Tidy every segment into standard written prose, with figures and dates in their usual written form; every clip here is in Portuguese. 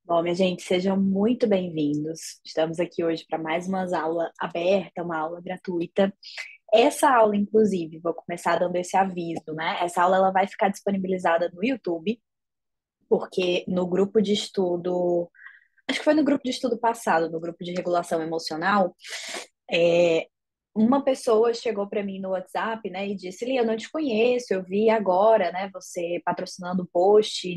Bom, minha gente, sejam muito bem-vindos. Estamos aqui hoje para mais uma aula aberta, uma aula gratuita. Essa aula, inclusive, vou começar dando esse aviso, né? Essa aula ela vai ficar disponibilizada no YouTube, porque no grupo de estudo, acho que foi no grupo de estudo passado, no grupo de regulação emocional, é, uma pessoa chegou para mim no WhatsApp, né, e disse: Lia, eu não te conheço, eu vi agora, né, você patrocinando o post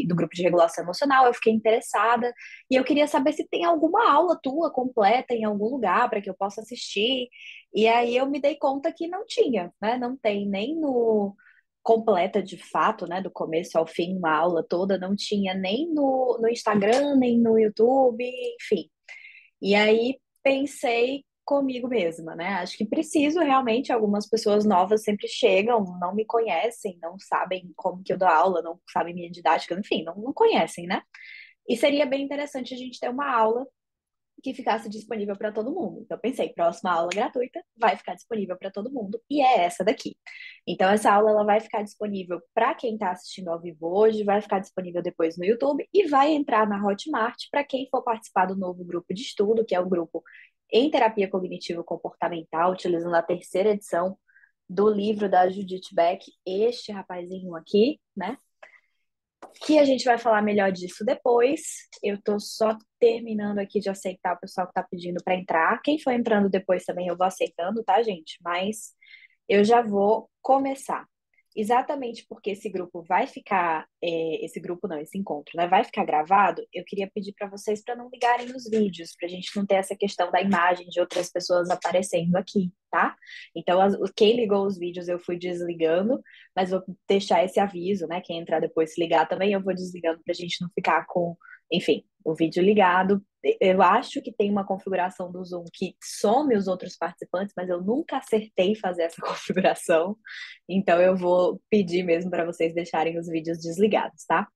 do grupo de regulação emocional, eu fiquei interessada e eu queria saber se tem alguma aula tua completa em algum lugar para que eu possa assistir. E aí eu me dei conta que não tinha, né, não tem nem no completa de fato, né, do começo ao fim, uma aula toda, não tinha nem no Instagram, nem no YouTube, enfim. E aí pensei comigo mesma, né? Acho que preciso realmente, algumas pessoas novas sempre chegam, não me conhecem, não sabem como que eu dou aula, não sabem minha didática, enfim, não conhecem, né? E seria bem interessante a gente ter uma aula que ficasse disponível para todo mundo. Então, pensei, próxima aula gratuita vai ficar disponível para todo mundo, e é essa daqui. Então, essa aula ela vai ficar disponível para quem está assistindo ao vivo hoje, vai ficar disponível depois no YouTube e vai entrar na Hotmart para quem for participar do novo grupo de estudo, que é o grupo em terapia cognitivo-comportamental, utilizando a terceira edição do livro da Judith Beck, este rapazinho aqui, né? Que a gente vai falar melhor disso depois. Eu tô só terminando aqui de aceitar o pessoal que tá pedindo para entrar. Quem for entrando depois também eu vou aceitando, tá, gente? Mas eu já vou começar. Exatamente porque esse grupo vai ficar, esse grupo não, esse encontro, né, vai ficar gravado. Eu queria pedir para vocês para não ligarem nos vídeos, para a gente não ter essa questão da imagem de outras pessoas aparecendo aqui, tá? Então, quem ligou os vídeos eu fui desligando, mas vou deixar esse aviso, né? Quem entrar depois se ligar também, eu vou desligando para a gente não ficar com, enfim, o vídeo ligado. Eu acho que tem uma configuração do Zoom que some os outros participantes, mas eu nunca acertei fazer essa configuração. Então eu vou pedir mesmo para vocês deixarem os vídeos desligados, tá?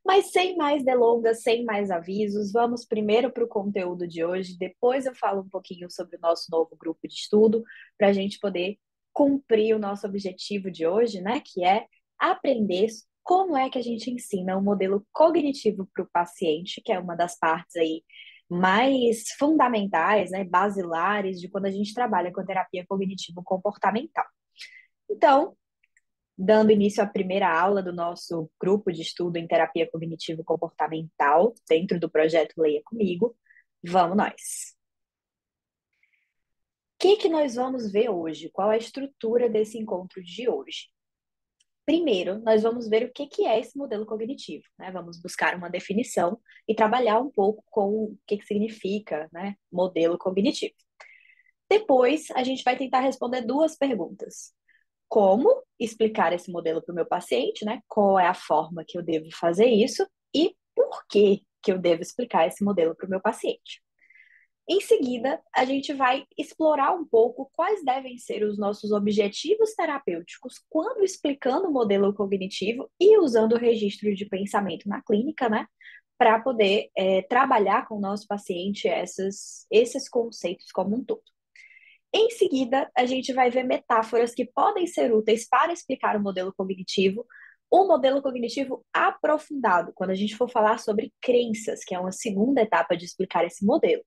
Mas sem mais delongas, sem mais avisos, vamos primeiro para o conteúdo de hoje, depois eu falo um pouquinho sobre o nosso novo grupo de estudo, para a gente poder cumprir o nosso objetivo de hoje, né? Que é aprender como é que a gente ensina o modelo cognitivo para o paciente, que é uma das partes aí mais fundamentais, né, basilares de quando a gente trabalha com terapia cognitivo-comportamental. Então, dando início à primeira aula do nosso grupo de estudo em terapia cognitivo-comportamental, dentro do projeto Leia Comigo, vamos nós. O que que nós vamos ver hoje? Qual é a estrutura desse encontro de hoje? Primeiro, nós vamos ver o que que é esse modelo cognitivo, né? Vamos buscar uma definição e trabalhar um pouco com o que significa, né, modelo cognitivo. Depois, a gente vai tentar responder duas perguntas. Como explicar esse modelo para o meu paciente, né? Qual é a forma que eu devo fazer isso e por que eu devo explicar esse modelo para o meu paciente. Em seguida, a gente vai explorar um pouco quais devem ser os nossos objetivos terapêuticos quando explicando o modelo cognitivo e usando o registro de pensamento na clínica, né? Para poder trabalhar com o nosso paciente esses conceitos como um todo. Em seguida, a gente vai ver metáforas que podem ser úteis para explicar o modelo cognitivo aprofundado, quando a gente for falar sobre crenças, que é uma segunda etapa de explicar esse modelo.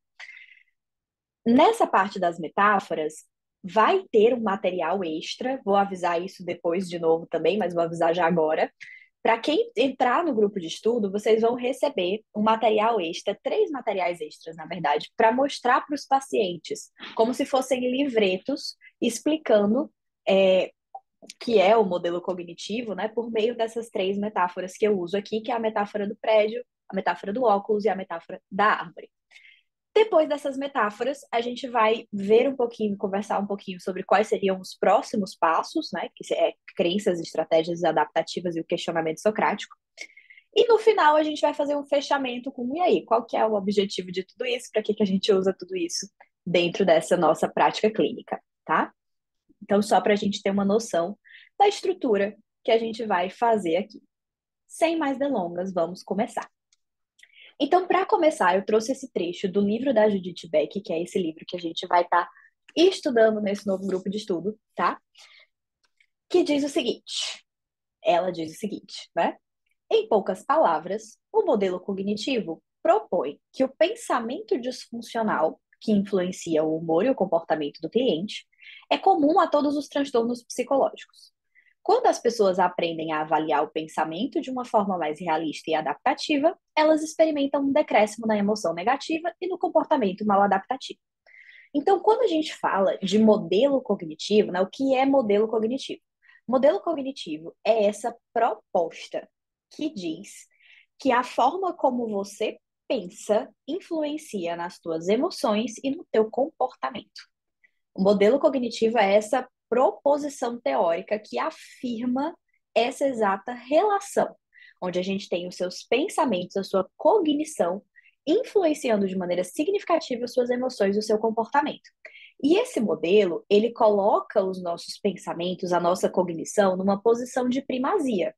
Nessa parte das metáforas, vai ter um material extra, vou avisar isso depois de novo também, mas vou avisar já agora. Para quem entrar no grupo de estudo, vocês vão receber um material extra, três materiais extras, na verdade, para mostrar para os pacientes, como se fossem livretos explicando que é o modelo cognitivo, né, por meio dessas três metáforas que eu uso aqui, que é a metáfora do prédio, a metáfora do óculos e a metáfora da árvore. Depois dessas metáforas, a gente vai ver um pouquinho, conversar um pouquinho sobre quais seriam os próximos passos, né? Que é crenças, estratégias adaptativas e o questionamento socrático. E no final a gente vai fazer um fechamento com, e aí, qual que é o objetivo de tudo isso? Para que a gente usa tudo isso dentro dessa nossa prática clínica, tá? Então, só para a gente ter uma noção da estrutura que a gente vai fazer aqui. Sem mais delongas, vamos começar. Então, para começar, eu trouxe esse trecho do livro da Judith Beck, que é esse livro que a gente vai estar estudando nesse novo grupo de estudo, tá? Que diz o seguinte: ela diz o seguinte, né? Em poucas palavras, o modelo cognitivo propõe que o pensamento disfuncional, que influencia o humor e o comportamento do cliente, é comum a todos os transtornos psicológicos. Quando as pessoas aprendem a avaliar o pensamento de uma forma mais realista e adaptativa, elas experimentam um decréscimo na emoção negativa e no comportamento mal adaptativo. Então, quando a gente fala de modelo cognitivo, né, o que é modelo cognitivo? Modelo cognitivo é essa proposta que diz que a forma como você pensa influencia nas tuas emoções e no teu comportamento. O modelo cognitivo é essa proposição teórica que afirma essa exata relação, onde a gente tem os seus pensamentos, a sua cognição, influenciando de maneira significativa as suas emoções e o seu comportamento. E esse modelo, ele coloca os nossos pensamentos, a nossa cognição, numa posição de primazia.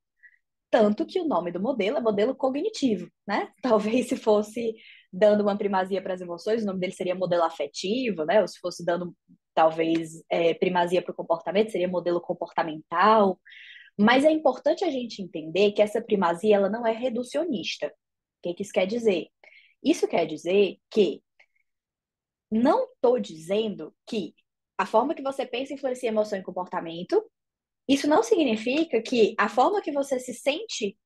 Tanto que o nome do modelo é modelo cognitivo, né? Talvez se fosse dando uma primazia para as emoções, o nome dele seria modelo afetivo, né? Ou se fosse dando, talvez, primazia para o comportamento, seria modelo comportamental. Mas é importante a gente entender que essa primazia ela não é reducionista. O que isso quer dizer? Isso quer dizer que não estou dizendo que a forma que você pensa influencia emoção e comportamento. Isso não significa que a forma que você se sente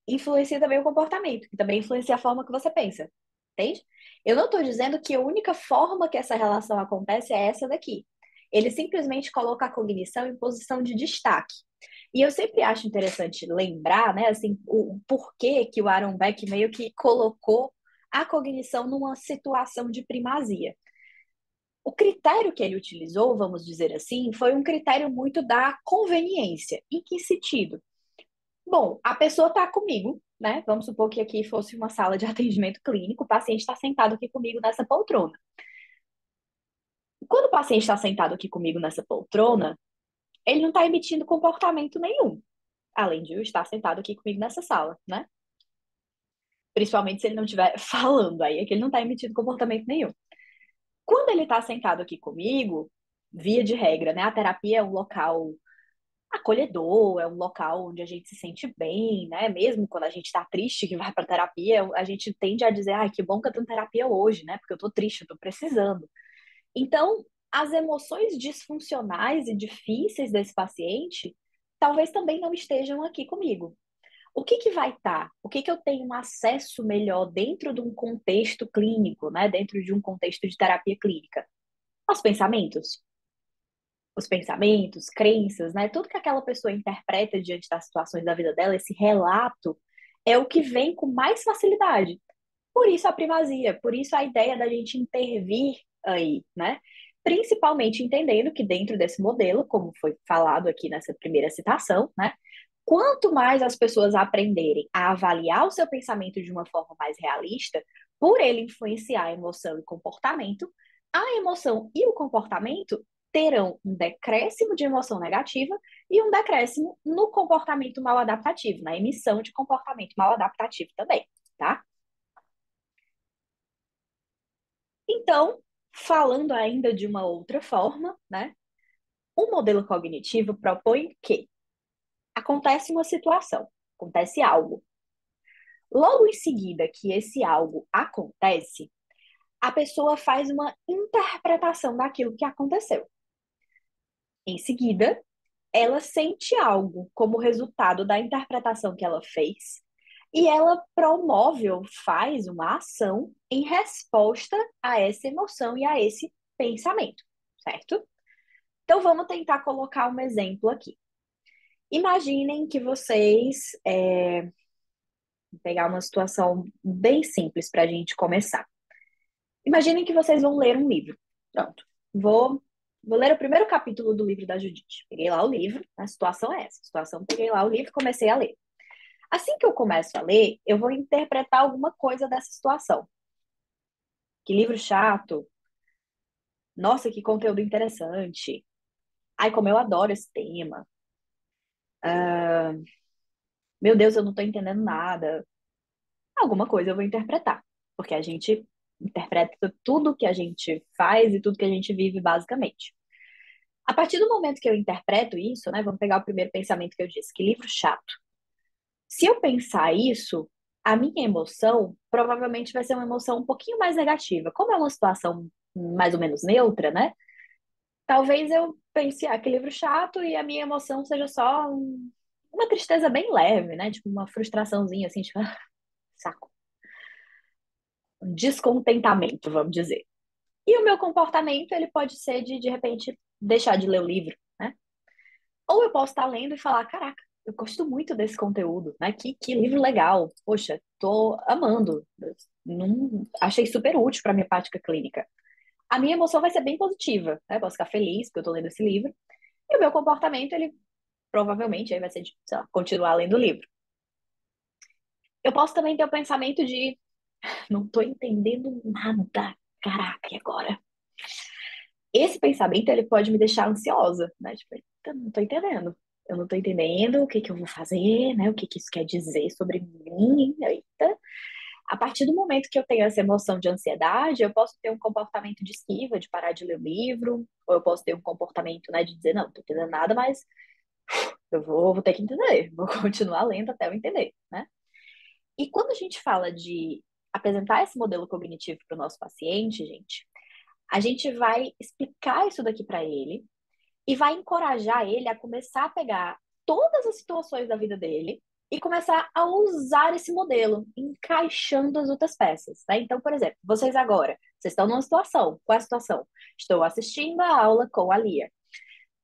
influencia também o comportamento, que também influencia a forma que você pensa. Entende? Eu não estou dizendo que a única forma que essa relação acontece é essa daqui. Ele simplesmente coloca a cognição em posição de destaque. E eu sempre acho interessante lembrar, né, assim, o porquê que o Aaron Beck meio que colocou a cognição numa situação de primazia. O critério que ele utilizou, vamos dizer assim, foi um critério muito da conveniência. Em que sentido? Bom, a pessoa está comigo, né? Vamos supor que aqui fosse uma sala de atendimento clínico, o paciente está sentado aqui comigo nessa poltrona. Quando o paciente está sentado aqui comigo nessa poltrona, ele não está emitindo comportamento nenhum, além de eu estar sentado aqui comigo nessa sala, né? Principalmente se ele não estiver falando, aí é que ele não está emitindo comportamento nenhum. Quando ele está sentado aqui comigo, via de regra, né? A terapia é um local acolhedor, é um local onde a gente se sente bem, né? Mesmo quando a gente está triste que vai para terapia, a gente tende a dizer, ai, que bom que eu tô em terapia hoje, né? Porque eu tô triste, eu tô precisando. Então, as emoções disfuncionais e difíceis desse paciente talvez também não estejam aqui comigo. O que que vai estar? O que que eu tenho um acesso melhor dentro de um contexto clínico, né? Dentro de um contexto de terapia clínica? Os pensamentos, crenças, né? Tudo que aquela pessoa interpreta diante das situações da vida dela, esse relato, é o que vem com mais facilidade. Por isso a primazia, por isso a ideia da gente intervir aí, né? Principalmente entendendo que dentro desse modelo, como foi falado aqui nessa primeira citação, né? Quanto mais as pessoas aprenderem a avaliar o seu pensamento de uma forma mais realista, por ele influenciar a emoção e comportamento, a emoção e o comportamento terão um decréscimo de emoção negativa e um decréscimo no comportamento mal adaptativo, na emissão de comportamento mal adaptativo também, tá? Então, falando ainda de uma outra forma, né? O modelo cognitivo propõe que acontece uma situação, acontece algo. Logo em seguida que esse algo acontece, a pessoa faz uma interpretação daquilo que aconteceu. Em seguida, ela sente algo como resultado da interpretação que ela fez e ela promove ou faz uma ação em resposta a essa emoção e a esse pensamento, certo? Então vamos tentar colocar um exemplo aqui. Imaginem que vocês, vou pegar uma situação bem simples para a gente começar. Imaginem que vocês vão ler um livro. Pronto. Vou ler o primeiro capítulo do livro da Judite. Peguei lá o livro, a situação é essa. A situação, peguei lá o livro e comecei a ler. Assim que eu começo a ler, eu vou interpretar alguma coisa dessa situação. Que livro chato. Nossa, que conteúdo interessante. Ai, como eu adoro esse tema. Meu Deus, eu não estou entendendo nada. Alguma coisa eu vou interpretar. Porque a gente interpreta tudo que a gente faz e tudo que a gente vive, basicamente. A partir do momento que eu interpreto isso, né? Vamos pegar o primeiro pensamento que eu disse, que livro chato. Se eu pensar isso, a minha emoção provavelmente vai ser uma emoção um pouquinho mais negativa. Como é uma situação mais ou menos neutra, né? Talvez eu pense, ah, que livro chato, e a minha emoção seja só uma tristeza bem leve, né? Tipo, uma frustraçãozinha, assim, tipo, ah, saco. Um descontentamento, vamos dizer. E o meu comportamento, ele pode ser de repente, deixar de ler o livro, né? Ou eu posso estar lendo e falar, caraca, eu gosto muito desse conteúdo, né? Que livro legal. Poxa, tô amando. Não, achei super útil para minha prática clínica. A minha emoção vai ser bem positiva, né? Eu posso ficar feliz porque eu tô lendo esse livro. E o meu comportamento, ele provavelmente aí vai ser de, sei lá, continuar lendo o livro. Eu posso também ter o pensamento de, não tô entendendo nada. Caraca, e agora? Esse pensamento, ele pode me deixar ansiosa, né? Tipo, "Eita, não tô entendendo. Eu não tô entendendo o que que eu vou fazer, né? O que que isso quer dizer sobre mim, eita." A partir do momento que eu tenho essa emoção de ansiedade, eu posso ter um comportamento de esquiva, de parar de ler o livro, ou eu posso ter um comportamento, né, de dizer, não, não tô entendendo nada, mas vou ter que entender, vou continuar lendo até eu entender, né? E quando a gente fala de apresentar esse modelo cognitivo para o nosso paciente, gente, a gente vai explicar isso daqui para ele e vai encorajar ele a começar a pegar todas as situações da vida dele e começar a usar esse modelo, encaixando as outras peças, né? Então, por exemplo, vocês agora, vocês estão numa situação. Qual é a situação? Estou assistindo a aula com a Lia.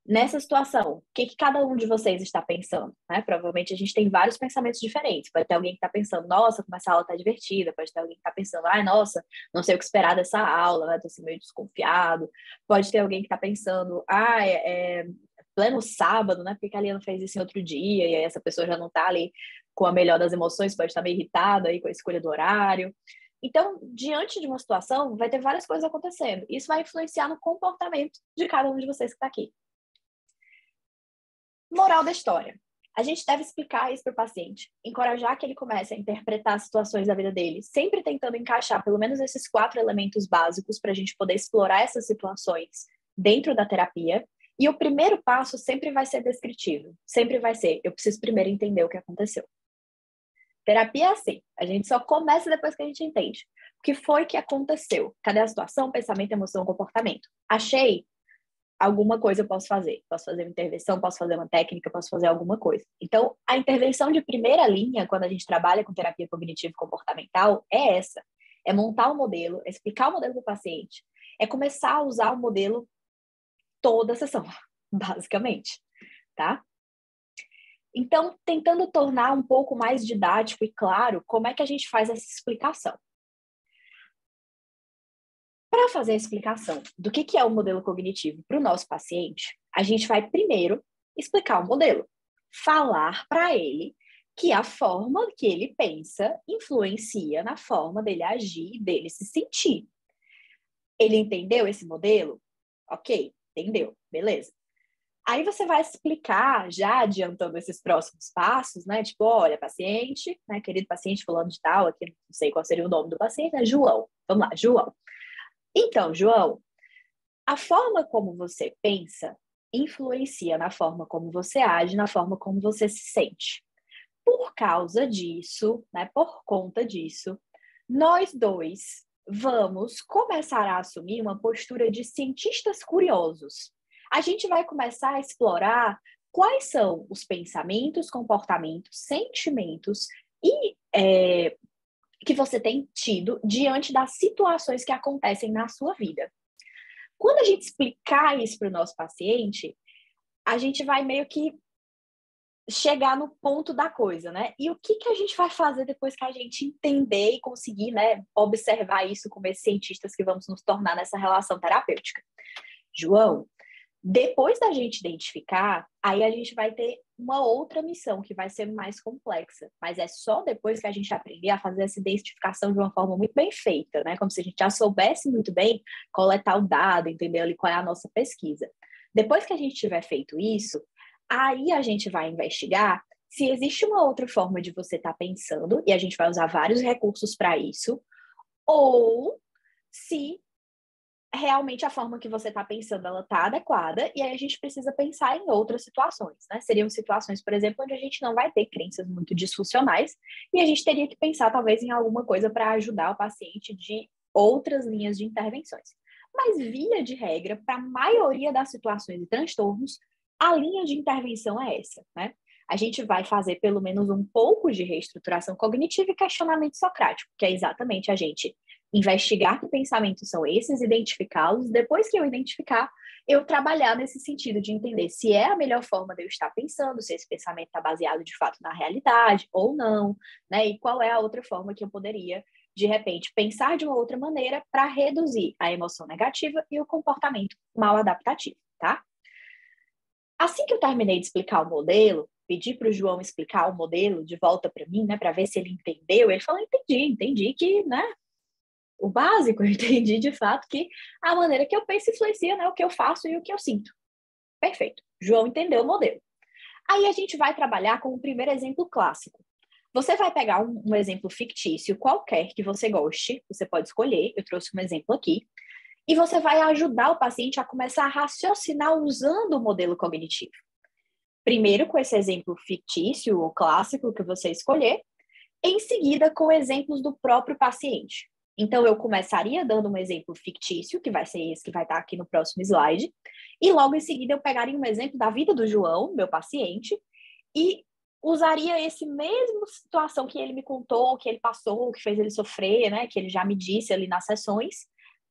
Nessa situação, o que que cada um de vocês está pensando, né? Provavelmente a gente tem vários pensamentos diferentes. Pode ter alguém que está pensando, nossa, como essa aula está divertida. Pode ter alguém que está pensando, ai, nossa, não sei o que esperar dessa aula, né? Tô assim, meio desconfiado. Pode ter alguém que está pensando, ah, pleno sábado, né? Porque a Liana fez isso em outro dia, e aí essa pessoa já não está ali com a melhor das emoções, pode estar meio irritada aí com a escolha do horário. Então, diante de uma situação, vai ter várias coisas acontecendo. Isso vai influenciar no comportamento de cada um de vocês que está aqui. Moral da história. A gente deve explicar isso para o paciente, encorajar que ele comece a interpretar as situações da vida dele, sempre tentando encaixar pelo menos esses 4 elementos básicos para a gente poder explorar essas situações dentro da terapia. E o primeiro passo sempre vai ser descritivo, sempre vai ser, eu preciso primeiro entender o que aconteceu. Terapia é assim, a gente só começa depois que a gente entende. O que foi que aconteceu? Cadê a situação, pensamento, emoção, comportamento? Achei, alguma coisa eu posso fazer. Posso fazer uma intervenção, posso fazer uma técnica, posso fazer alguma coisa. Então, a intervenção de primeira linha, quando a gente trabalha com terapia cognitivo-comportamental, é essa. É montar o modelo, é explicar o modelo para o paciente, é começar a usar o modelo toda a sessão, basicamente, tá? Então, tentando tornar um pouco mais didático e claro como é que a gente faz essa explicação. Para fazer a explicação do que é o modelo cognitivo para o nosso paciente, a gente vai primeiro explicar o modelo, falar para ele que a forma que ele pensa influencia na forma dele agir, dele se sentir. Ele entendeu esse modelo? Ok, entendeu, beleza. Aí você vai explicar, já adiantando esses próximos passos, né? Tipo, olha, paciente, né, querido paciente fulano de tal, aqui não sei qual seria o nome do paciente, né? João. Vamos lá, João. Então, João, a forma como você pensa influencia na forma como você age, na forma como você se sente. Por causa disso, né, por conta disso, nós dois vamos começar a assumir uma postura de cientistas curiosos. A gente vai começar a explorar quais são os pensamentos, comportamentos, sentimentos e que você tem tido diante das situações que acontecem na sua vida. Quando a gente explicar isso para o nosso paciente, a gente vai meio que chegar no ponto da coisa, né? E o que que a gente vai fazer depois que a gente entender e conseguir, né, observar isso como esses cientistas que vamos nos tornar nessa relação terapêutica? João, depois da gente identificar, aí a gente vai ter uma outra missão que vai ser mais complexa, mas é só depois que a gente aprender a fazer essa identificação de uma forma muito bem feita, né? Como se a gente já soubesse muito bem coletar o dado, entender ali qual é a nossa pesquisa. Depois que a gente tiver feito isso, aí a gente vai investigar se existe uma outra forma de você estar pensando, e a gente vai usar vários recursos para isso, ou se realmente a forma que você está pensando, ela está adequada, e aí a gente precisa pensar em outras situações, né? Seriam situações, por exemplo, onde a gente não vai ter crenças muito disfuncionais, e a gente teria que pensar, talvez, em alguma coisa para ajudar o paciente de outras linhas de intervenções. Mas, via de regra, para a maioria das situações e transtornos, a linha de intervenção é essa, né? A gente vai fazer pelo menos um pouco de reestruturação cognitiva e questionamento socrático, que é exatamente a gente investigar que pensamentos são esses, identificá-los, depois que eu identificar, eu trabalhar nesse sentido de entender se é a melhor forma de eu estar pensando, se esse pensamento está baseado de fato na realidade ou não, né? E qual é a outra forma que eu poderia, de repente, pensar de uma outra maneira para reduzir a emoção negativa e o comportamento mal adaptativo, tá? Assim que eu terminei de explicar o modelo, pedi para o João explicar o modelo de volta para mim, né, para ver se ele entendeu. Ele falou: entendi que, né, o básico, eu entendi de fato que a maneira que eu penso influencia, né, o que eu faço e o que eu sinto. Perfeito. João entendeu o modelo. Aí a gente vai trabalhar com o primeiro exemplo clássico. Você vai pegar um exemplo fictício qualquer que você goste, você pode escolher, eu trouxe um exemplo aqui, e você vai ajudar o paciente a começar a raciocinar usando o modelo cognitivo. Primeiro com esse exemplo fictício ou clássico que você escolher, em seguida com exemplos do próprio paciente. Então, eu começaria dando um exemplo fictício, que vai ser esse que vai estar aqui no próximo slide, e logo em seguida eu pegaria um exemplo da vida do João, meu paciente, e usaria esse mesmo situação que ele me contou, que ele passou, que fez ele sofrer, né, que ele já me disse ali nas sessões,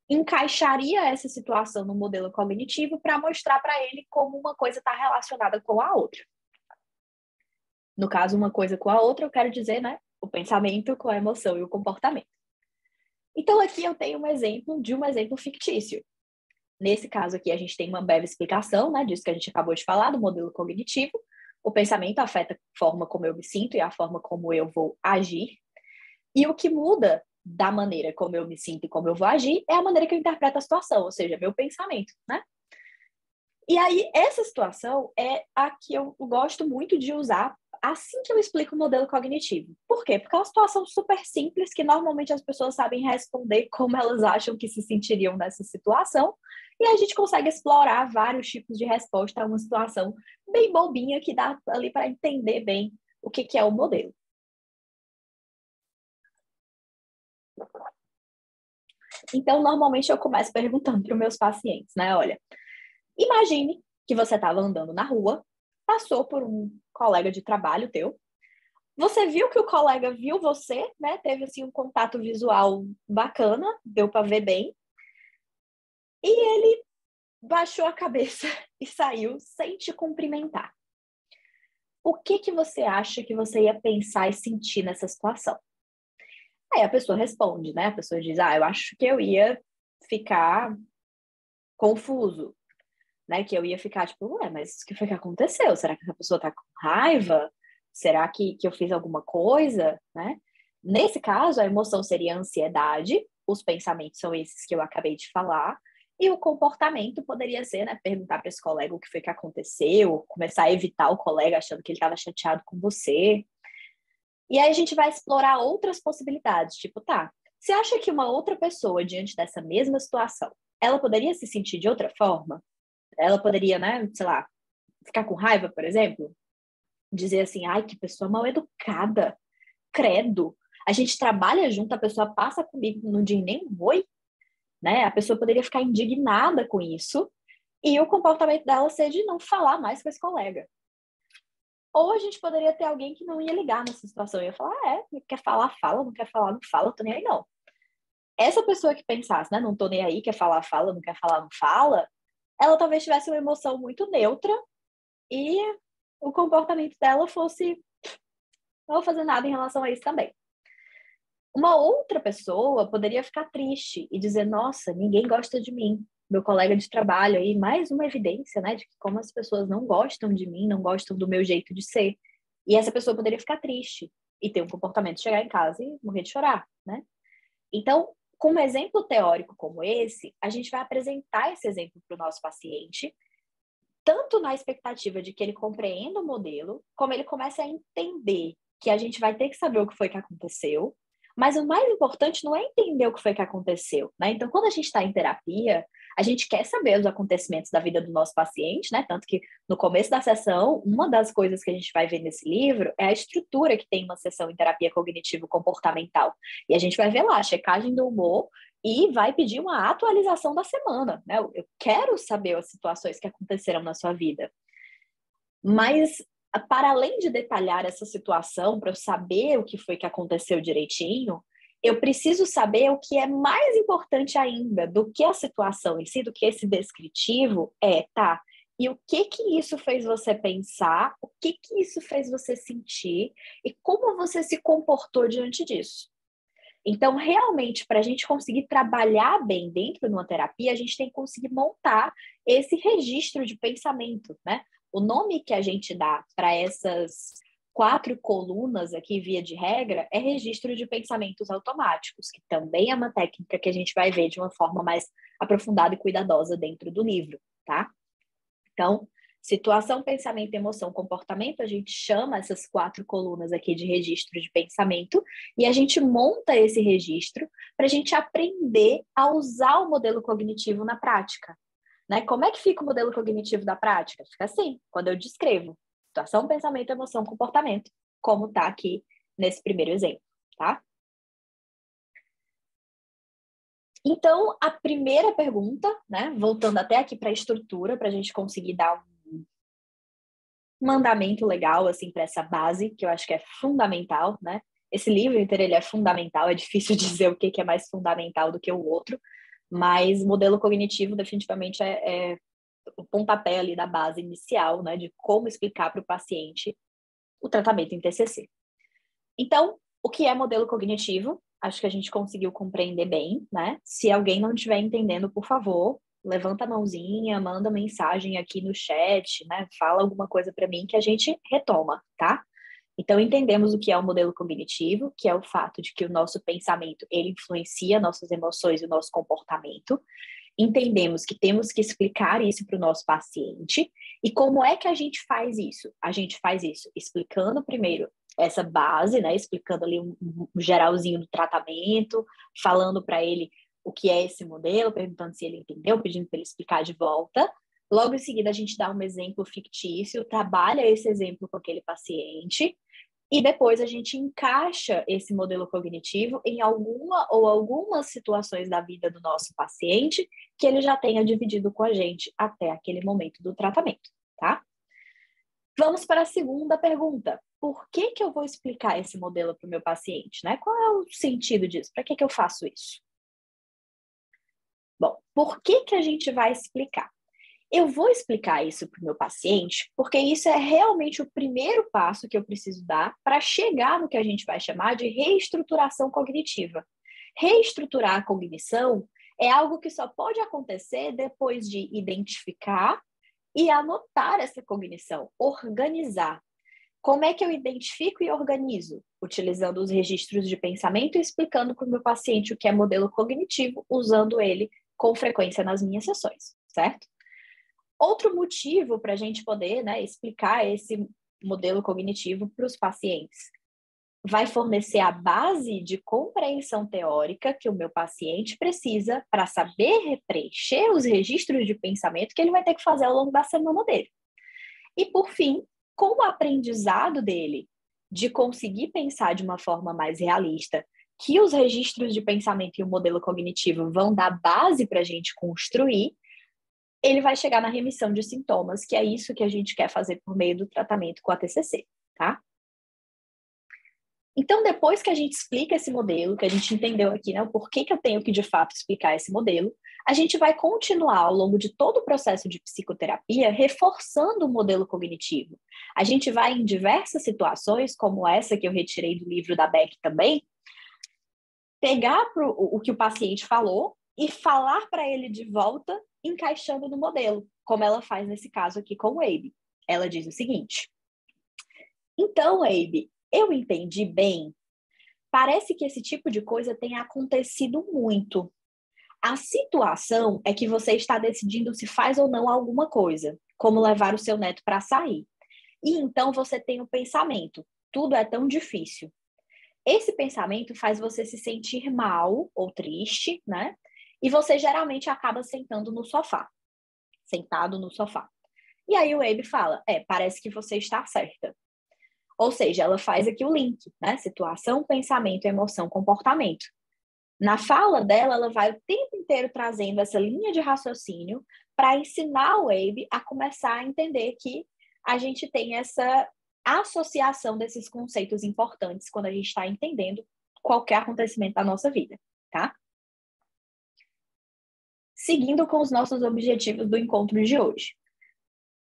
encaixaria essa situação no modelo cognitivo para mostrar para ele como uma coisa está relacionada com a outra. No caso, uma coisa com a outra, eu quero dizer, né, o pensamento com a emoção e o comportamento. Então, aqui eu tenho um exemplo de um exemplo fictício. Nesse caso aqui, a gente tem uma breve explicação, né, disso que a gente acabou de falar, do modelo cognitivo. O pensamento afeta a forma como eu me sinto e a forma como eu vou agir. E o que muda da maneira como eu me sinto e como eu vou agir é a maneira que eu interpreto a situação, ou seja, meu pensamento, né? E aí, essa situação é a que eu gosto muito de usar assim que eu explico o modelo cognitivo. Por quê? Porque é uma situação super simples que normalmente as pessoas sabem responder como elas acham que se sentiriam nessa situação, e a gente consegue explorar vários tipos de resposta a uma situação bem bobinha que dá ali para entender bem o que é o modelo. Então, normalmente eu começo perguntando para os meus pacientes, né? Olha, imagine que você estava andando na rua, passou por um colega de trabalho teu, você viu que o colega viu você, né? Teve assim um contato visual bacana, deu para ver bem, e ele baixou a cabeça e saiu sem te cumprimentar. O que você acha que você ia pensar e sentir nessa situação? Aí a pessoa responde, né? A pessoa diz: "Ah, eu acho que eu ia ficar confuso, né? Que eu ia ficar tipo, ué, mas o que foi que aconteceu? Será que essa pessoa tá com raiva? Será que eu fiz alguma coisa, né?" Nesse caso, a emoção seria a ansiedade, os pensamentos são esses que eu acabei de falar, e o comportamento poderia ser, né, perguntar para esse colega o que foi que aconteceu, começar a evitar o colega achando que ele estava chateado com você. E aí a gente vai explorar outras possibilidades, tipo, tá, você acha que uma outra pessoa diante dessa mesma situação, ela poderia se sentir de outra forma? Ela poderia, né, sei lá, ficar com raiva, por exemplo? Dizer assim, ai, que pessoa mal educada, credo. A gente trabalha junto, a pessoa passa comigo no dia e nem um oi, né? A pessoa poderia ficar indignada com isso e o comportamento dela ser de não falar mais com esse colega. Ou a gente poderia ter alguém que não ia ligar nessa situação, ia falar, quer falar, fala, não quer falar, não fala, tô nem aí não. Essa pessoa que pensasse, né, não tô nem aí, quer falar, fala, não quer falar, não fala, ela talvez tivesse uma emoção muito neutra e o comportamento dela fosse não vou fazer nada em relação a isso também. Uma outra pessoa poderia ficar triste e dizer, nossa, ninguém gosta de mim. Meu colega de trabalho aí, mais uma evidência, né, de que como as pessoas não gostam de mim, não gostam do meu jeito de ser. E essa pessoa poderia ficar triste e ter um comportamento de chegar em casa e morrer de chorar, né? Então, com um exemplo teórico como esse, a gente vai apresentar esse exemplo para o nosso paciente, tanto na expectativa de que ele compreenda o modelo, como ele comece a entender que a gente vai ter que saber o que foi que aconteceu, Mas o mais importante não é entender o que foi que aconteceu, né? Então, quando a gente está em terapia, a gente quer saber os acontecimentos da vida do nosso paciente, né? Tanto que no começo da sessão, uma das coisas que a gente vai ver nesse livro é a estrutura que tem uma sessão em terapia cognitivo-comportamental. E a gente vai ver lá a checagem do humor e vai pedir uma atualização da semana, né? Eu quero saber as situações que aconteceram na sua vida. Mas, para além de detalhar essa situação, para eu saber o que foi que aconteceu direitinho, eu preciso saber o que é mais importante ainda do que a situação em si, do que esse descritivo, tá, e o que que isso fez você pensar, o que que isso fez você sentir e como você se comportou diante disso. Então, realmente, para a gente conseguir trabalhar bem dentro de uma terapia, a gente tem que conseguir montar esse registro de pensamento, né? O nome que a gente dá para essas 4 colunas aqui, via de regra, é registro de pensamentos automáticos, que também é uma técnica que a gente vai ver de uma forma mais aprofundada e cuidadosa dentro do livro, tá? Então, situação, pensamento, emoção, comportamento, a gente chama essas 4 colunas aqui de registro de pensamento e a gente monta esse registro para a gente aprender a usar o modelo cognitivo na prática. Né? Como é que fica o modelo cognitivo da prática? Fica assim, quando eu descrevo situação, pensamento, emoção, comportamento, como está aqui nesse primeiro exemplo, tá? Então, a primeira pergunta, né, voltando até aqui para a estrutura, para a gente conseguir dar um mandamento legal, assim, para essa base, que eu acho que é fundamental, né? Esse livro inteiro, ele é fundamental, é difícil dizer o que é mais fundamental do que o outro, mas o modelo cognitivo definitivamente é o pontapé ali da base inicial, né, de como explicar para o paciente o tratamento em TCC. Então, o que é modelo cognitivo? Acho que a gente conseguiu compreender bem, né? Se alguém não estiver entendendo, por favor, levanta a mãozinha, manda mensagem aqui no chat, né? Fala alguma coisa para mim que a gente retoma, tá? Então, entendemos o que é o modelo cognitivo, que é o fato de que o nosso pensamento, ele influencia nossas emoções e o nosso comportamento. Entendemos que temos que explicar isso para o nosso paciente. E como é que a gente faz isso? A gente faz isso explicando primeiro essa base, né? Explicando ali um geralzinho do tratamento, falando para ele o que é esse modelo, perguntando se ele entendeu, pedindo para ele explicar de volta. Logo em seguida, a gente dá um exemplo fictício, trabalha esse exemplo com aquele paciente, e depois a gente encaixa esse modelo cognitivo em alguma ou algumas situações da vida do nosso paciente que ele já tenha dividido com a gente até aquele momento do tratamento, tá? Vamos para a segunda pergunta. Por que que eu vou explicar esse modelo para o meu paciente, né? Qual é o sentido disso? Para que que eu faço isso? Bom, por que que a gente vai explicar? Eu vou explicar isso para o meu paciente, porque isso é realmente o primeiro passo que eu preciso dar para chegar no que a gente vai chamar de reestruturação cognitiva. Reestruturar a cognição é algo que só pode acontecer depois de identificar e anotar essa cognição, organizar. Como é que eu identifico e organizo? Utilizando os registros de pensamento e explicando para o meu paciente o que é modelo cognitivo, usando ele com frequência nas minhas sessões, certo? Outro motivo para a gente poder, né, explicar esse modelo cognitivo para os pacientes vai fornecer a base de compreensão teórica que o meu paciente precisa para saber preencher os registros de pensamento que ele vai ter que fazer ao longo da semana dele. E, por fim, com o aprendizado dele de conseguir pensar de uma forma mais realista, que os registros de pensamento e o modelo cognitivo vão dar base para a gente construir, ele vai chegar na remissão de sintomas, que é isso que a gente quer fazer por meio do tratamento com a TCC, tá? Então, depois que a gente explica esse modelo, que a gente entendeu aqui, né, o porquê que eu tenho que, de fato, explicar esse modelo, a gente vai continuar, ao longo de todo o processo de psicoterapia, reforçando o modelo cognitivo. A gente vai, em diversas situações, como essa que eu retirei do livro da Beck também, pegar o que o paciente falou e falar para ele de volta, encaixando no modelo, como ela faz nesse caso aqui com o Abe. Ela diz o seguinte: então, Abe, eu entendi bem. Parece que esse tipo de coisa tem acontecido muito. A situação é que você está decidindo se faz ou não alguma coisa, como levar o seu neto para sair. E então você tem o pensamento: tudo é tão difícil. esse pensamento faz você se sentir mal ou triste, né? E você geralmente acaba sentado no sofá. E aí o Abe fala, parece que você está certa. Ou seja, ela faz aqui o link, né? Situação, pensamento, emoção, comportamento. Na fala dela, ela vai o tempo inteiro trazendo essa linha de raciocínio para ensinar o Abe a começar a entender que a gente tem essa associação desses conceitos importantes quando a gente está entendendo qualquer acontecimento da nossa vida, tá? Seguindo com os nossos objetivos do encontro de hoje.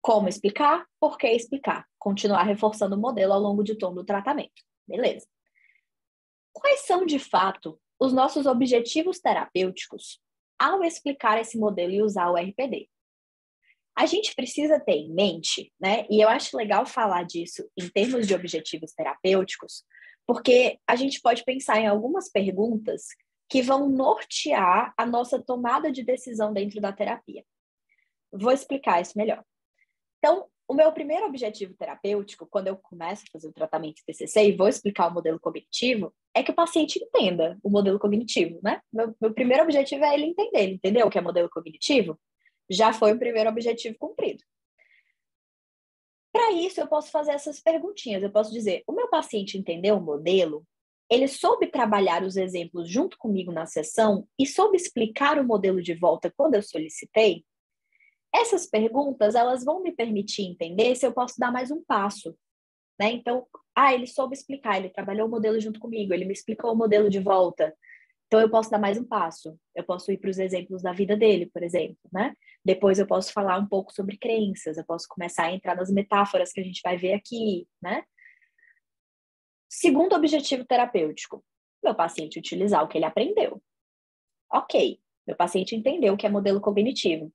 Como explicar? Por que explicar? Continuar reforçando o modelo ao longo de todo o tratamento. Beleza. Quais são, de fato, os nossos objetivos terapêuticos ao explicar esse modelo e usar o RPD? A gente precisa ter em mente, né? E eu acho legal falar disso em termos de objetivos terapêuticos, porque a gente pode pensar em algumas perguntas que vão nortear a nossa tomada de decisão dentro da terapia. Vou explicar isso melhor. Então, o meu primeiro objetivo terapêutico, quando eu começo a fazer o tratamento de TCC e vou explicar o modelo cognitivo, é que o paciente entenda o modelo cognitivo, né? Meu primeiro objetivo é ele entender. Ele entendeu o que é modelo cognitivo? Já foi o primeiro objetivo cumprido. Para isso, eu posso fazer essas perguntinhas. Eu posso dizer, o meu paciente entendeu o modelo? Ele soube trabalhar os exemplos junto comigo na sessão e soube explicar o modelo de volta quando eu solicitei? Essas perguntas, elas vão me permitir entender se eu posso dar mais um passo, né? Então, ele soube explicar, ele trabalhou o modelo junto comigo, ele me explicou o modelo de volta. Então, eu posso dar mais um passo. Eu posso ir para os exemplos da vida dele, por exemplo, né? Depois eu posso falar um pouco sobre crenças, eu posso começar a entrar nas metáforas que a gente vai ver aqui, né? Segundo objetivo terapêutico, meu paciente utilizar o que ele aprendeu. Ok, meu paciente entendeu o que é modelo cognitivo.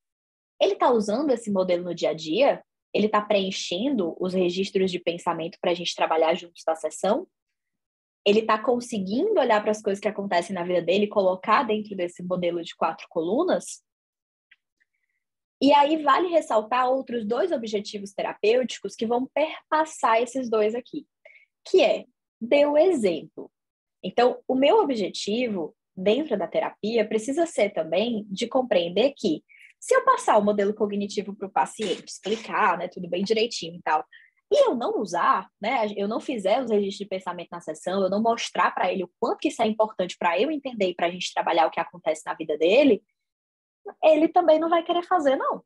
Ele está usando esse modelo no dia a dia? Ele está preenchendo os registros de pensamento para a gente trabalhar juntos na sessão? Ele está conseguindo olhar para as coisas que acontecem na vida dele e colocar dentro desse modelo de 4 colunas? E aí vale ressaltar outros 2 objetivos terapêuticos que vão perpassar esses 2 aqui, que é, dê o exemplo. Então, o meu objetivo dentro da terapia precisa ser também de compreender que se eu passar o modelo cognitivo para o paciente, explicar, né, tudo bem direitinho e tal, e eu não usar, né, eu não fizer os registros de pensamento na sessão, eu não mostrar para ele o quanto que isso é importante para eu entender e para a gente trabalhar o que acontece na vida dele, ele também não vai querer fazer, não.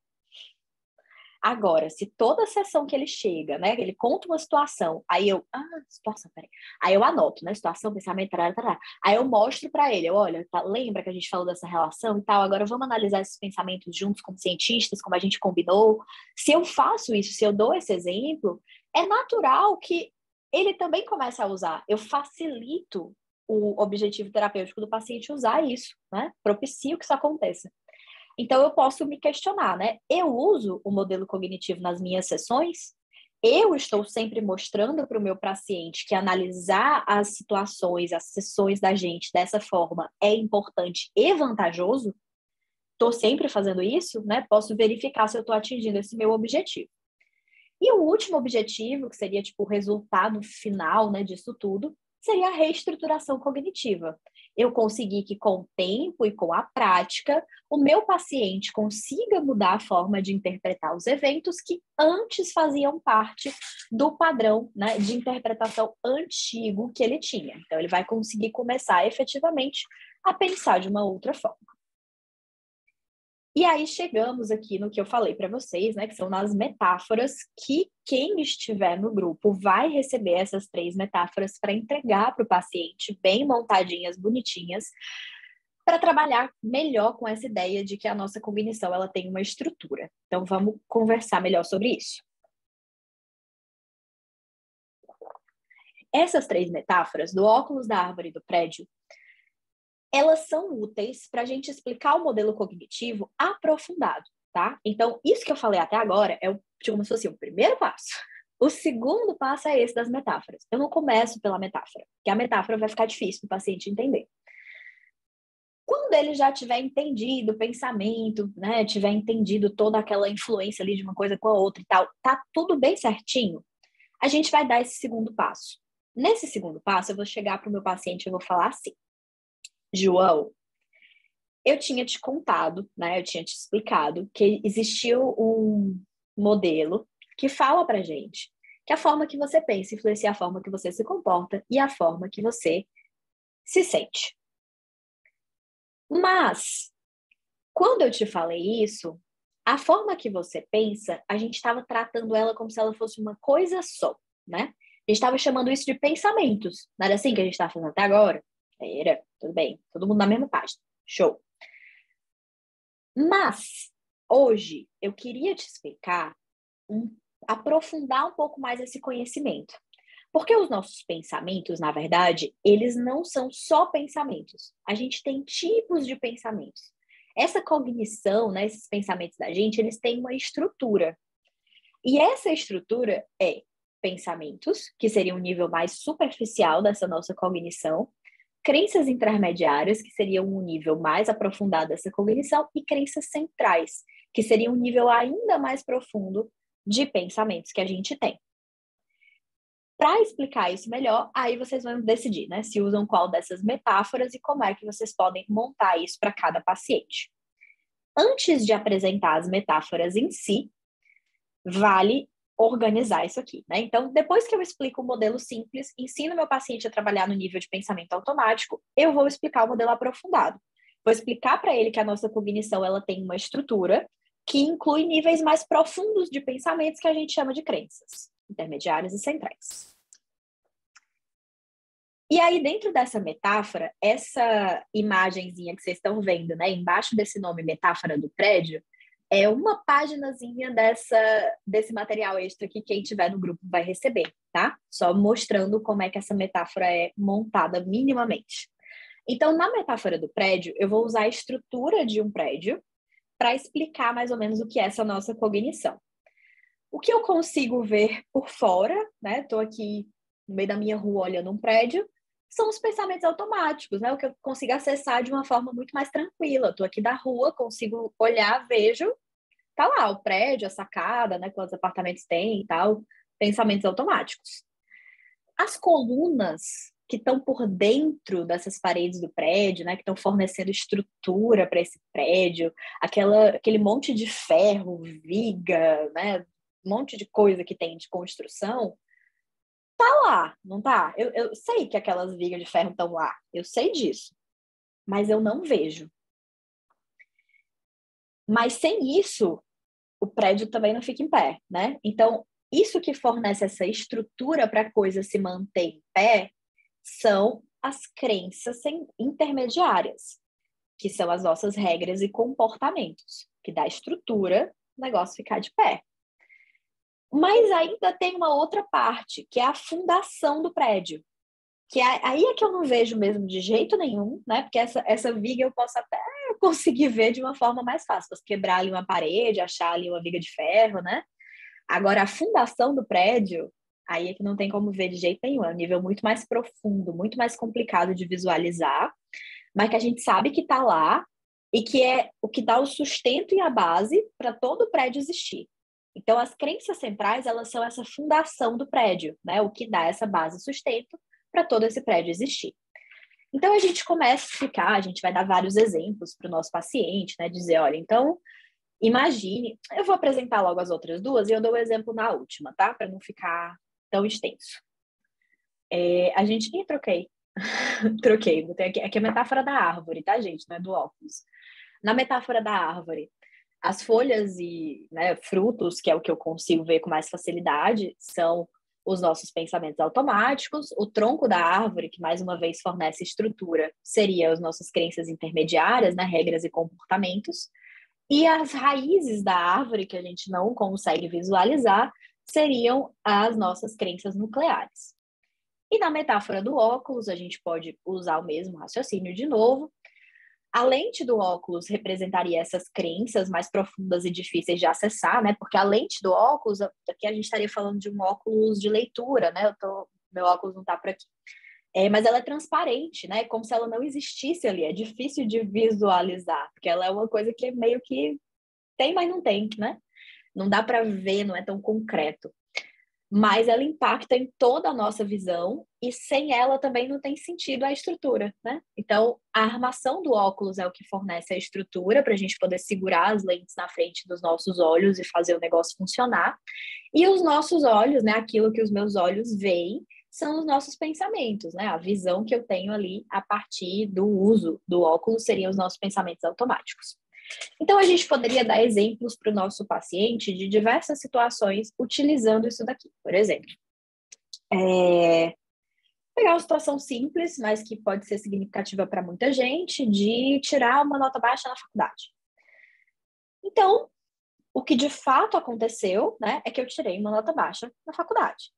Agora, se toda sessão que ele chega, né, ele conta uma situação, situação, peraí. Aí eu anoto, né, situação, pensamento, tarará, tarará. Aí eu mostro para ele, olha, lembra que a gente falou dessa relação e tal, agora vamos analisar esses pensamentos juntos como cientistas, como a gente combinou. Se eu faço isso, se eu dou esse exemplo, é natural que ele também comece a usar. Eu facilito o objetivo terapêutico do paciente usar isso, né? Propicio que isso aconteça. Então, eu posso me questionar, né? Eu uso o modelo cognitivo nas minhas sessões? Eu estou sempre mostrando para o meu paciente que analisar as situações, as sessões da gente dessa forma é importante e vantajoso? Estou sempre fazendo isso, né? Posso verificar se eu estou atingindo esse meu objetivo. E o último objetivo, que seria tipo o resultado final, né, disso tudo, seria a reestruturação cognitiva. Eu conseguir que com o tempo e com a prática, o meu paciente consiga mudar a forma de interpretar os eventos que antes faziam parte do padrão, né, de interpretação antigo que ele tinha. Então, ele vai conseguir começar efetivamente a pensar de uma outra forma. E aí chegamos aqui no que eu falei para vocês, né, que são nas metáforas, que quem estiver no grupo vai receber essas 3 metáforas para entregar para o paciente, bem montadinhas, bonitinhas, para trabalhar melhor com essa ideia de que a nossa cognição ela tem uma estrutura. Então vamos conversar melhor sobre isso. Essas 3 metáforas, do óculos, da árvore e do prédio, elas são úteis para a gente explicar o modelo cognitivo aprofundado, tá? Então, isso que eu falei até agora é como se fosse o primeiro passo. O segundo passo é esse das metáforas. Eu não começo pela metáfora, porque a metáfora vai ficar difícil para o paciente entender. Quando ele já tiver entendido o pensamento, né, tiver entendido toda aquela influência ali de uma coisa com a outra e tal, tá tudo bem certinho, a gente vai dar esse segundo passo. Nesse segundo passo, eu vou chegar para o meu paciente e vou falar assim: João, eu tinha te contado, né? Eu tinha te explicado que existiu um modelo que fala pra gente que a forma que você pensa influencia a forma que você se comporta e a forma que você se sente. Mas, quando eu te falei isso, a forma que você pensa, a gente estava tratando ela como se ela fosse uma coisa só, né? A gente estava chamando isso de pensamentos. Não era assim que a gente estava fazendo até agora? Era, tudo bem, todo mundo na mesma página. Show. Mas, hoje, eu queria te explicar, um, aprofundar um pouco mais esse conhecimento. Porque os nossos pensamentos, na verdade, eles não são só pensamentos. A gente tem tipos de pensamentos. Essa cognição, né, esses pensamentos da gente, eles têm uma estrutura. E essa estrutura é pensamentos, que seria um nível mais superficial dessa nossa cognição, crenças intermediárias, que seriam um nível mais aprofundado dessa cognição, e crenças centrais, que seria um nível ainda mais profundo de pensamentos que a gente tem. Para explicar isso melhor, aí vocês vão decidir, né, se usam qual dessas metáforas e como é que vocês podem montar isso para cada paciente. Antes de apresentar as metáforas em si, vale organizar isso aqui, né? Então, depois que eu explico o modelo simples, ensino meu paciente a trabalhar no nível de pensamento automático, eu vou explicar o modelo aprofundado. Vou explicar para ele que a nossa cognição ela tem uma estrutura que inclui níveis mais profundos de pensamentos que a gente chama de crenças, intermediárias e centrais. E aí, dentro dessa metáfora, essa imagenzinha que vocês estão vendo, né, embaixo desse nome metáfora do prédio, é uma paginazinha desse material extra que quem tiver no grupo vai receber, tá? Só mostrando como é que essa metáfora é montada minimamente. Então, na metáfora do prédio, eu vou usar a estrutura de um prédio para explicar mais ou menos o que é essa nossa cognição. O que eu consigo ver por fora, né? Estou aqui no meio da minha rua olhando um prédio, são os pensamentos automáticos, né? O que eu consigo acessar de uma forma muito mais tranquila. Estou aqui da rua, consigo olhar, vejo, tá lá o prédio, a sacada, né? Quantos apartamentos tem e tal, pensamentos automáticos. As colunas que estão por dentro dessas paredes do prédio, né? Que estão fornecendo estrutura para esse prédio, aquele monte de ferro, viga, né? Um monte de coisa que tem de construção, tá lá, não tá? Eu sei que aquelas vigas de ferro estão lá, eu sei disso, mas eu não vejo. Mas sem isso, o prédio também não fica em pé, né? Então, isso que fornece essa estrutura para a coisa se manter em pé são as crenças intermediárias, que são as nossas regras e comportamentos, que dá estrutura o negócio ficar de pé. Mas ainda tem uma outra parte, que é a fundação do prédio. Que aí é que eu não vejo mesmo de jeito nenhum, né? Porque essa viga eu posso até conseguir ver de uma forma mais fácil. Posso quebrar ali uma parede, achar ali uma viga de ferro, né? Agora, a fundação do prédio, aí é que não tem como ver de jeito nenhum. É um nível muito mais profundo, muito mais complicado de visualizar, mas que a gente sabe que está lá e que é o que dá o sustento e a base para todo o prédio existir. Então, as crenças centrais, elas são essa fundação do prédio, né? O que dá essa base e sustento para todo esse prédio existir. Então, a gente começa a explicar, a gente vai dar vários exemplos para o nosso paciente, né? Dizer, olha, então, imagine, eu vou apresentar logo as outras duas e eu dou o exemplo na última, tá? Para não ficar tão extenso. A gente... Ih, troquei. Troquei. Botei aqui a metáfora da árvore, tá, gente? Não é do óculos. Na metáfora da árvore, as folhas e, né, frutos, que é o que eu consigo ver com mais facilidade, são os nossos pensamentos automáticos. O tronco da árvore, que mais uma vez fornece estrutura, seria as nossas crenças intermediárias, né, regras e comportamentos. E as raízes da árvore, que a gente não consegue visualizar, seriam as nossas crenças nucleares. E na metáfora do óculos, a gente pode usar o mesmo raciocínio de novo. A lente do óculos representaria essas crenças mais profundas e difíceis de acessar, né? Porque a lente do óculos, aqui a gente estaria falando de um óculos de leitura, né? Meu óculos não está por aqui. Mas ela é transparente, né? Como se ela não existisse ali. É difícil de visualizar, porque ela é uma coisa que meio que tem, mas não tem, né? Não dá para ver, não é tão concreto. mas ela impacta em toda a nossa visão e sem ela também não tem sentido a estrutura, né? Então, a armação do óculos é o que fornece a estrutura para a gente poder segurar as lentes na frente dos nossos olhos e fazer o negócio funcionar. E os nossos olhos, né? Aquilo que os meus olhos veem, são os nossos pensamentos, né? A visão que eu tenho ali a partir do uso do óculos seriam os nossos pensamentos automáticos. Então, a gente poderia dar exemplos para o nosso paciente de diversas situações utilizando isso daqui. Por exemplo, pegar uma situação simples, mas que pode ser significativa para muita gente, de tirar uma nota baixa na faculdade. Então, o que de fato aconteceu, né, é que eu tirei uma nota baixa na faculdade.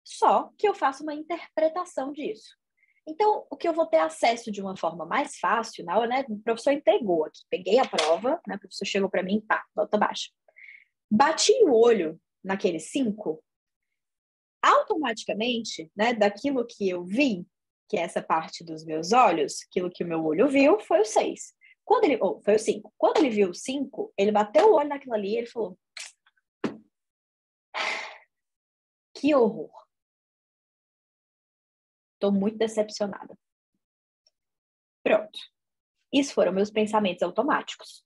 Só que eu faço uma interpretação disso. Então, o que eu vou ter acesso de uma forma mais fácil, na hora, né, o professor entregou aqui, peguei a prova, né, o professor chegou para mim, pá, nota baixa. Bati o olho naquele 5, automaticamente, né, daquilo que eu vi, que é essa parte dos meus olhos, aquilo que o meu olho viu, foi o 6. Quando ele, foi o 5. Quando ele viu o 5, ele bateu o olho naquilo ali e ele falou: que horror. Estou muito decepcionada. Pronto. Isso foram meus pensamentos automáticos.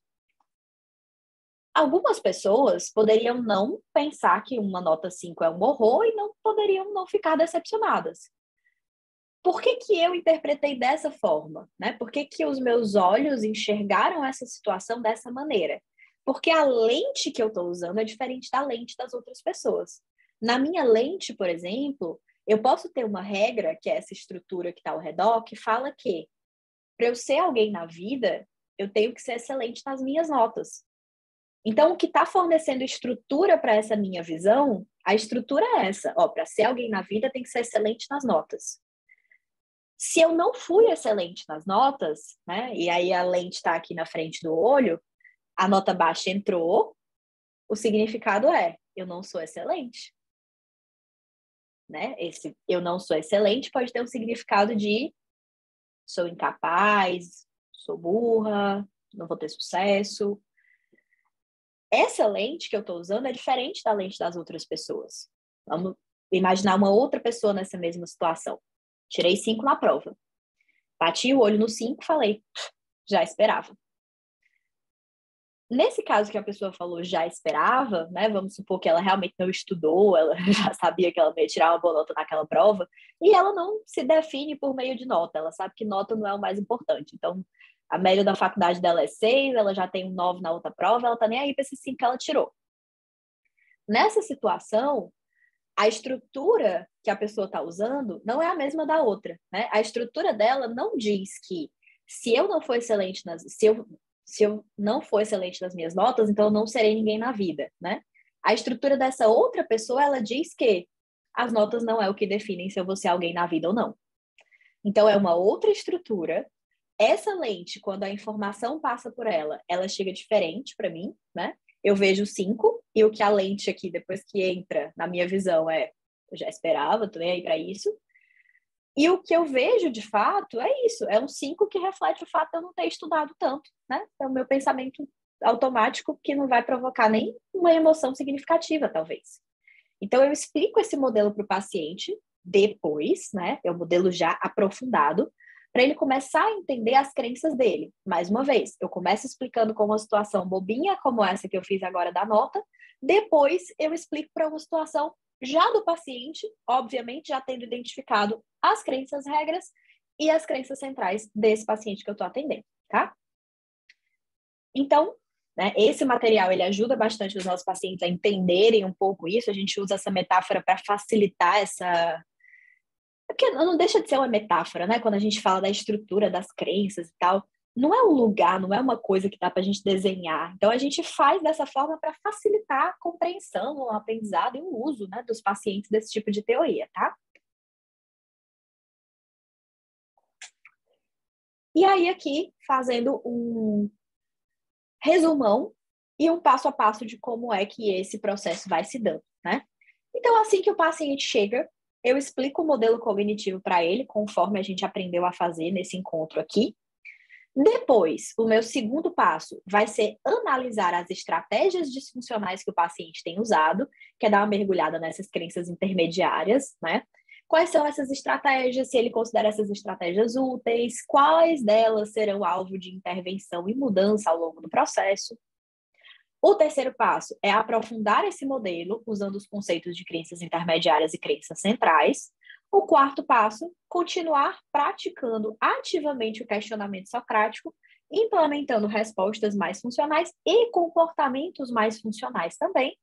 Algumas pessoas poderiam não pensar que uma nota 5 é um horror e não poderiam não ficar decepcionadas. Por que que eu interpretei dessa forma, né? Por que que os meus olhos enxergaram essa situação dessa maneira? Porque a lente que eu estou usando é diferente da lente das outras pessoas. Na minha lente, por exemplo, eu posso ter uma regra, que é essa estrutura que está ao redor, que fala que para eu ser alguém na vida, eu tenho que ser excelente nas minhas notas. Então, o que está fornecendo estrutura para essa minha visão, a estrutura é essa. Ó, para ser alguém na vida, tem que ser excelente nas notas. Se eu não fui excelente nas notas, né, e aí a lente está aqui na frente do olho, a nota baixa entrou, o significado é: eu não sou excelente. Né? Esse eu não sou excelente pode ter um significado de sou incapaz, sou burra, não vou ter sucesso. Essa lente que eu estou usando é diferente da lente das outras pessoas. Vamos imaginar uma outra pessoa nessa mesma situação. Tirei 5 na prova. Bati o olho no 5 e falei: já esperava. Nesse caso que a pessoa falou já esperava, né? Vamos supor que ela realmente não estudou, ela já sabia que ela ia tirar uma boa nota naquela prova, e ela não se define por meio de nota, ela sabe que nota não é o mais importante. Então, a média da faculdade dela é 6, ela já tem um 9 na outra prova, ela tá nem aí para esse 5 que ela tirou. Nessa situação, a estrutura que a pessoa está usando não é a mesma da outra, né? A estrutura dela não diz que se eu não for excelente se eu não for excelente nas minhas notas, então eu não serei ninguém na vida, né? A estrutura dessa outra pessoa, ela diz que as notas não é o que definem se eu vou ser alguém na vida ou não. Então é uma outra estrutura. Essa lente, quando a informação passa por ela, ela chega diferente para mim, né? Eu vejo 5 e o que a lente aqui, depois que entra na minha visão, eu já esperava, tô nem aí para isso. E o que eu vejo, de fato, é isso. É um 5 que reflete o fato de eu não ter estudado tanto, né? É o meu pensamento automático que não vai provocar nem uma emoção significativa, talvez. Então, eu explico esse modelo para o paciente depois, né? É um modelo já aprofundado, para ele começar a entender as crenças dele. Mais uma vez, eu começo explicando com uma situação bobinha, como essa que eu fiz agora da nota, depois eu explico para uma situação já do paciente, obviamente já tendo identificado as crenças, regras e as crenças centrais desse paciente que eu estou atendendo, tá? Então, né, esse material ele ajuda bastante os nossos pacientes a entenderem um pouco isso. A gente usa essa metáfora para facilitar essa. Porque não deixa de ser uma metáfora, né? Quando a gente fala da estrutura das crenças e tal, não é um lugar, não é uma coisa que dá para a gente desenhar. Então, a gente faz dessa forma para facilitar a compreensão, o aprendizado e o uso, né, dos pacientes desse tipo de teoria, tá? E aí, aqui, fazendo um resumão e um passo a passo de como é que esse processo vai se dando, né? Então, assim que o paciente chega, eu explico o modelo cognitivo para ele, conforme a gente aprendeu a fazer nesse encontro aqui. Depois, o meu segundo passo vai ser analisar as estratégias disfuncionais que o paciente tem usado, que é dar uma mergulhada nessas crenças intermediárias, né? Quais são essas estratégias, se ele considera essas estratégias úteis, quais delas serão alvo de intervenção e mudança ao longo do processo. O terceiro passo é aprofundar esse modelo usando os conceitos de crenças intermediárias e crenças centrais. O quarto passo, continuar praticando ativamente o questionamento socrático, implementando respostas mais funcionais e comportamentos mais funcionais também.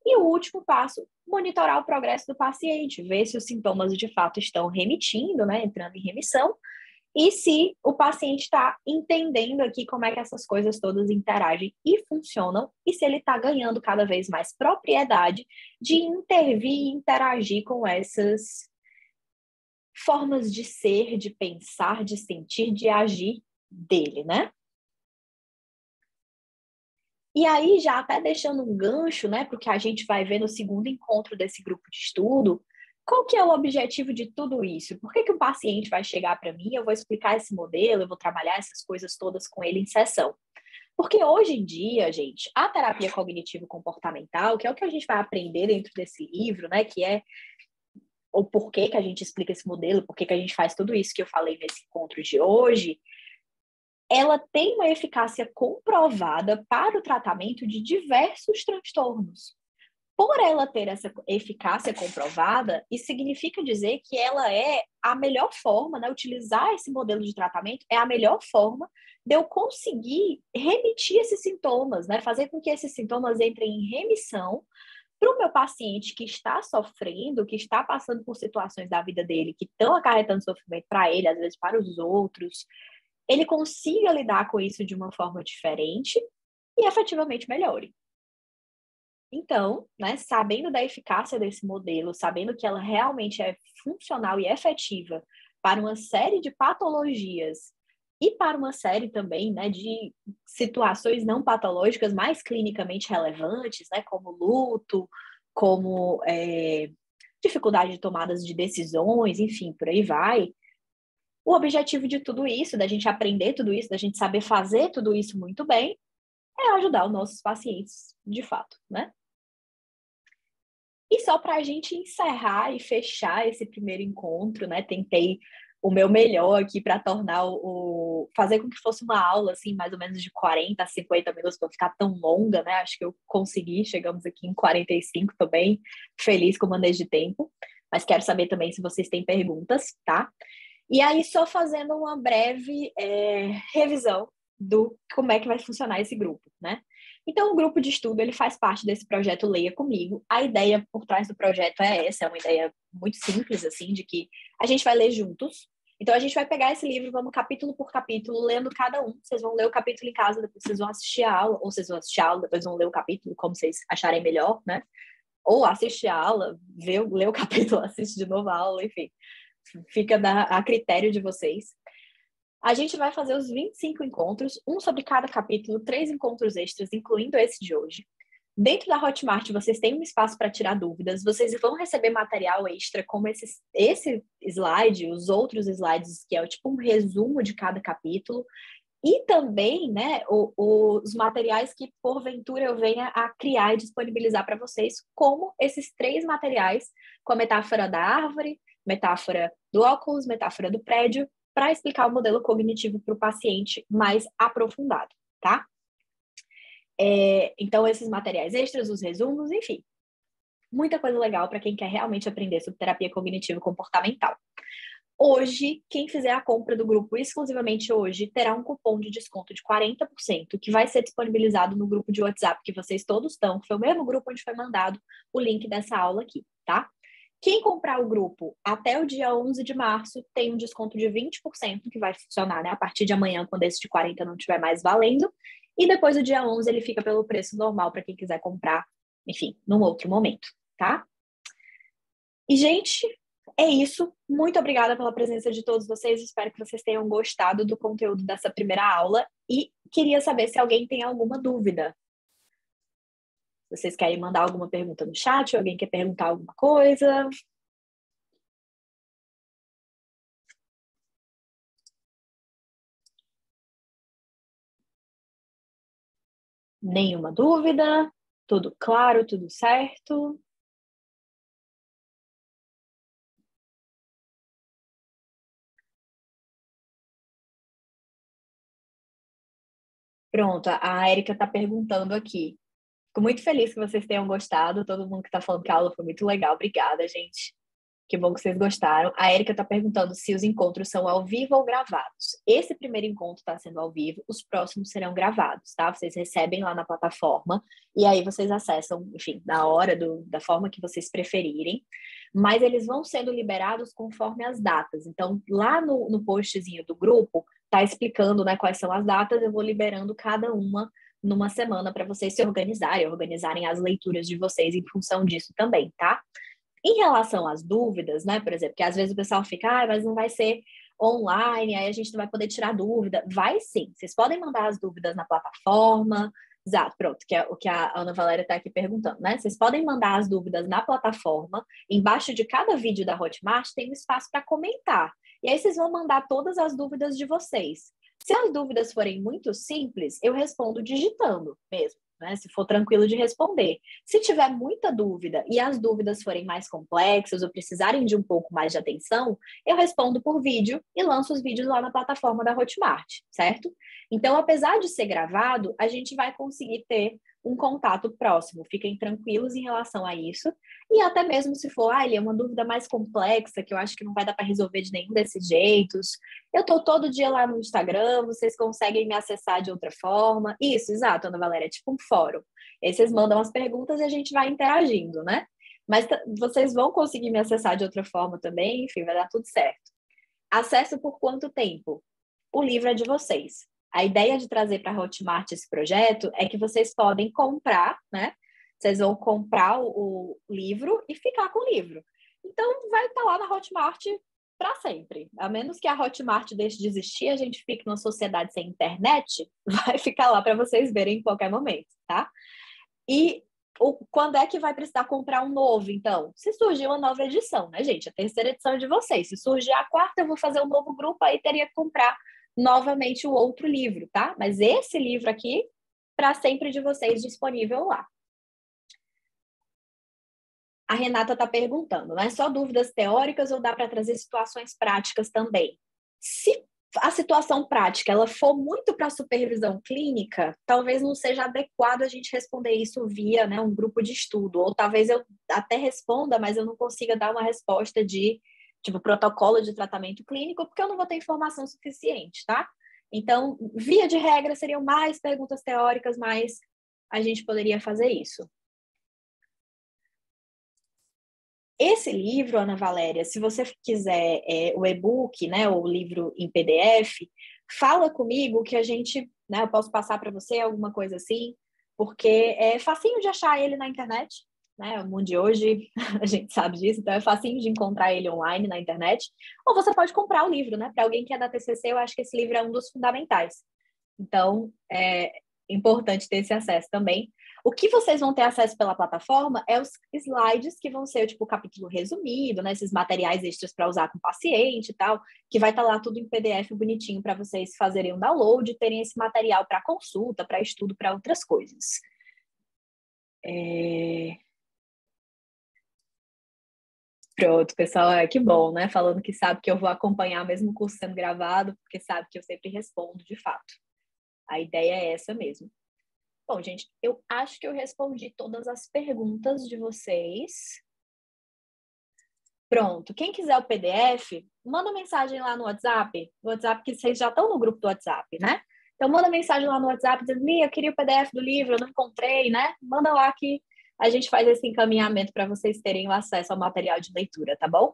E o último passo, monitorar o progresso do paciente, ver se os sintomas de fato estão remitindo, né, entrando em remissão, e se o paciente está entendendo aqui como é que essas coisas todas interagem e funcionam, e se ele está ganhando cada vez mais propriedade de intervir e interagir com essas formas de ser, de pensar, de sentir, de agir dele, né? E aí, já até deixando um gancho, né, porque a gente vai ver no segundo encontro desse grupo de estudo, qual que é o objetivo de tudo isso? Por que que o paciente vai chegar para mim, eu vou explicar esse modelo, eu vou trabalhar essas coisas todas com ele em sessão? Porque hoje em dia, gente, a terapia cognitivo-comportamental, que é o que a gente vai aprender dentro desse livro, né, que é o porquê que a gente explica esse modelo, porquê que a gente faz tudo isso que eu falei nesse encontro de hoje, ela tem uma eficácia comprovada para o tratamento de diversos transtornos. Por ela ter essa eficácia comprovada, isso significa dizer que ela é a melhor forma, né? Utilizar esse modelo de tratamento é a melhor forma de eu conseguir remitir esses sintomas, né? Fazer com que esses sintomas entrem em remissão para o meu paciente que está sofrendo, que está passando por situações da vida dele que estão acarretando sofrimento para ele, às vezes para os outros, ele consiga lidar com isso de uma forma diferente e efetivamente melhore. Então, né, sabendo da eficácia desse modelo, sabendo que ela realmente é funcional e efetiva para uma série de patologias e para uma série também, né, de situações não patológicas mais clinicamente relevantes, né, como luto, como dificuldade de tomadas de decisões, enfim, por aí vai. O objetivo de tudo isso, da gente aprender tudo isso, da gente saber fazer tudo isso muito bem, é ajudar os nossos pacientes, de fato, né? E só para a gente encerrar e fechar esse primeiro encontro, né? Tentei o meu melhor aqui para tornar fazer com que fosse uma aula, assim, mais ou menos de 40 a 50 minutos, para ficar tão longa, né? Acho que eu consegui, chegamos aqui em 45, tô bem feliz com o manejo de tempo. Mas quero saber também se vocês têm perguntas, tá? E aí, só fazendo uma breve revisão do como é que vai funcionar esse grupo, né? Então, o grupo de estudo, ele faz parte desse projeto Leia Comigo. A ideia por trás do projeto é essa, é uma ideia muito simples, assim, de que a gente vai ler juntos. Então, a gente vai pegar esse livro, vamos capítulo por capítulo, lendo cada um. Vocês vão ler o capítulo em casa, depois vocês vão assistir a aula, ou vocês vão assistir a aula, depois vão ler o capítulo, como vocês acharem melhor, né? Ou assistir a aula, ler o capítulo, assiste de novo a aula, enfim. Fica a critério de vocês. A gente vai fazer os 25 encontros, um sobre cada capítulo, 3 encontros extras, incluindo esse de hoje. Dentro da Hotmart, vocês têm um espaço para tirar dúvidas, vocês vão receber material extra, como esse slide, os outros slides, que é tipo um resumo de cada capítulo, e também, né, os materiais que, porventura, eu venha a criar e disponibilizar para vocês, como esses 3 materiais, com a metáfora da árvore, metáfora do óculos, metáfora do prédio, para explicar o modelo cognitivo para o paciente mais aprofundado, tá? Então, esses materiais extras, os resumos, enfim, muita coisa legal para quem quer realmente aprender sobre terapia cognitivo-comportamental. Hoje, quem fizer a compra do grupo exclusivamente hoje, terá um cupom de desconto de 40%, que vai ser disponibilizado no grupo de WhatsApp que vocês todos estão, que foi o mesmo grupo onde foi mandado o link dessa aula aqui, tá? Quem comprar o grupo até o dia 11 de março tem um desconto de 20%, que vai funcionar, né, a partir de amanhã, quando esse de 40 não estiver mais valendo. E depois do dia 11 ele fica pelo preço normal para quem quiser comprar, enfim, num outro momento, tá? E, gente, é isso. Muito obrigada pela presença de todos vocês. Espero que vocês tenham gostado do conteúdo dessa primeira aula. E queria saber se alguém tem alguma dúvida. Vocês querem mandar alguma pergunta no chat? Alguém quer perguntar alguma coisa? Nenhuma dúvida? Tudo claro, tudo certo? Pronto, a Erika está perguntando aqui. Fico muito feliz que vocês tenham gostado. Todo mundo que está falando que a aula foi muito legal. Obrigada, gente. Que bom que vocês gostaram. A Erika está perguntando se os encontros são ao vivo ou gravados. Esse primeiro encontro está sendo ao vivo, os próximos serão gravados, tá? Vocês recebem lá na plataforma e aí vocês acessam, enfim, na hora da forma que vocês preferirem. Mas eles vão sendo liberados conforme as datas. Então, lá no postzinho do grupo, tá explicando, né, quais são as datas. Eu vou liberando cada uma numa semana para vocês se organizarem as leituras de vocês em função disso também, tá? Em relação às dúvidas, né, por exemplo, que às vezes o pessoal fica, mas não vai ser online, aí a gente não vai poder tirar dúvida. Vai sim, vocês podem mandar as dúvidas na plataforma. Exato, pronto, que é o que a Ana Valéria está aqui perguntando, né? Vocês podem mandar as dúvidas na plataforma. Embaixo de cada vídeo da Hotmart tem um espaço para comentar. E aí vocês vão mandar todas as dúvidas de vocês. Se as dúvidas forem muito simples, eu respondo digitando mesmo, né? Se for tranquilo de responder. Se tiver muita dúvida e as dúvidas forem mais complexas ou precisarem de um pouco mais de atenção, eu respondo por vídeo e lanço os vídeos lá na plataforma da Hotmart, certo? Então, apesar de ser gravado, a gente vai conseguir ter um contato próximo. Fiquem tranquilos em relação a isso. E até mesmo se for, é uma dúvida mais complexa, que eu acho que não vai dar para resolver de nenhum desses jeitos. Eu estou todo dia lá no Instagram, vocês conseguem me acessar de outra forma. Isso, exato, Ana Valéria, é tipo um fórum. Aí vocês mandam as perguntas e a gente vai interagindo, né? Mas vocês vão conseguir me acessar de outra forma também, enfim, vai dar tudo certo. Acesso por quanto tempo? O livro é de vocês. A ideia de trazer para a Hotmart esse projeto é que vocês podem comprar, né? Vocês vão comprar o livro e ficar com o livro. Então, vai estar lá na Hotmart para sempre. A menos que a Hotmart deixe de existir, a gente fique numa sociedade sem internet, vai ficar lá para vocês verem em qualquer momento, tá? E quando é que vai precisar comprar um novo, então? Se surgir uma nova edição, né, gente? A terceira edição é de vocês. Se surgir a quarta, eu vou fazer um novo grupo, aí teria que comprar novamente o outro livro, tá? Mas esse livro aqui, para sempre de vocês, disponível lá. A Renata está perguntando, né? Só dúvidas teóricas ou dá para trazer situações práticas também? Se a situação prática ela for muito para supervisão clínica, talvez não seja adequado a gente responder isso via, né, um grupo de estudo. Ou talvez eu até responda, mas eu não consiga dar uma resposta de tipo protocolo de tratamento clínico, porque eu não vou ter informação suficiente, tá? Então, via de regra, seriam mais perguntas teóricas, mas a gente poderia fazer isso. Esse livro, Ana Valéria, se você quiser o e-book, né, o livro em PDF, fala comigo que a gente, né, eu posso passar para você alguma coisa assim, porque é facinho de achar ele na internet, né? O mundo de hoje, a gente sabe disso, então é facinho de encontrar ele online na internet. Ou você pode comprar o livro, né? Para alguém que é da TCC, eu acho que esse livro é um dos fundamentais. Então, é importante ter esse acesso também. O que vocês vão ter acesso pela plataforma é os slides que vão ser tipo o capítulo resumido, né? Esses materiais extras para usar com o paciente e tal, que vai estar lá tudo em PDF bonitinho para vocês fazerem um download e terem esse material para consulta, para estudo, para outras coisas. Pronto, pessoal, que bom, né? Falando que sabe que eu vou acompanhar mesmo o curso sendo gravado, porque sabe que eu sempre respondo de fato. A ideia é essa mesmo. Bom, gente, eu acho que eu respondi todas as perguntas de vocês. Pronto. Quem quiser o PDF, manda mensagem lá no WhatsApp. No WhatsApp, que vocês já estão no grupo do WhatsApp, né? Então, manda mensagem lá no WhatsApp dizendo: Mia, eu queria o PDF do livro, eu não encontrei, né? Manda lá que a gente faz esse encaminhamento para vocês terem o acesso ao material de leitura, tá bom?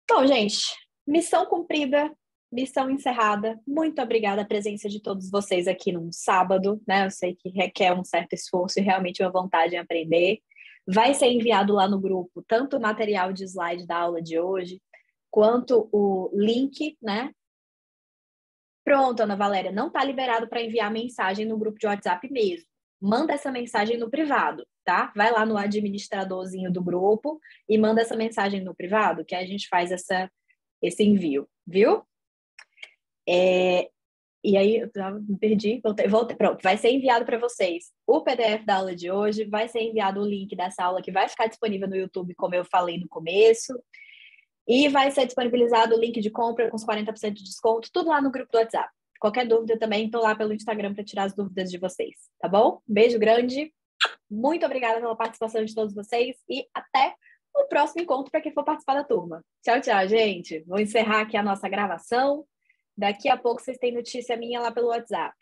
Bom, gente, missão cumprida, missão encerrada. Muito obrigada a presença de todos vocês aqui num sábado, né? Eu sei que requer um certo esforço e realmente uma vontade em aprender. Vai ser enviado lá no grupo tanto o material de slide da aula de hoje, quanto o link, né? Pronto, Ana Valéria, não está liberado para enviar mensagem no grupo de WhatsApp mesmo. Manda essa mensagem no privado, tá? Vai lá no administradorzinho do grupo e manda essa mensagem no privado, que a gente faz esse envio, viu? E aí, eu já me perdi, voltei. Pronto, vai ser enviado para vocês o PDF da aula de hoje, vai ser enviado o link dessa aula que vai ficar disponível no YouTube, como eu falei no começo, e vai ser disponibilizado o link de compra com os 40% de desconto, tudo lá no grupo do WhatsApp. Qualquer dúvida também, estou lá pelo Instagram para tirar as dúvidas de vocês, tá bom? Beijo grande, muito obrigada pela participação de todos vocês e até o próximo encontro para quem for participar da turma. Tchau, tchau, gente. Vou encerrar aqui a nossa gravação. Daqui a pouco vocês têm notícia minha lá pelo WhatsApp.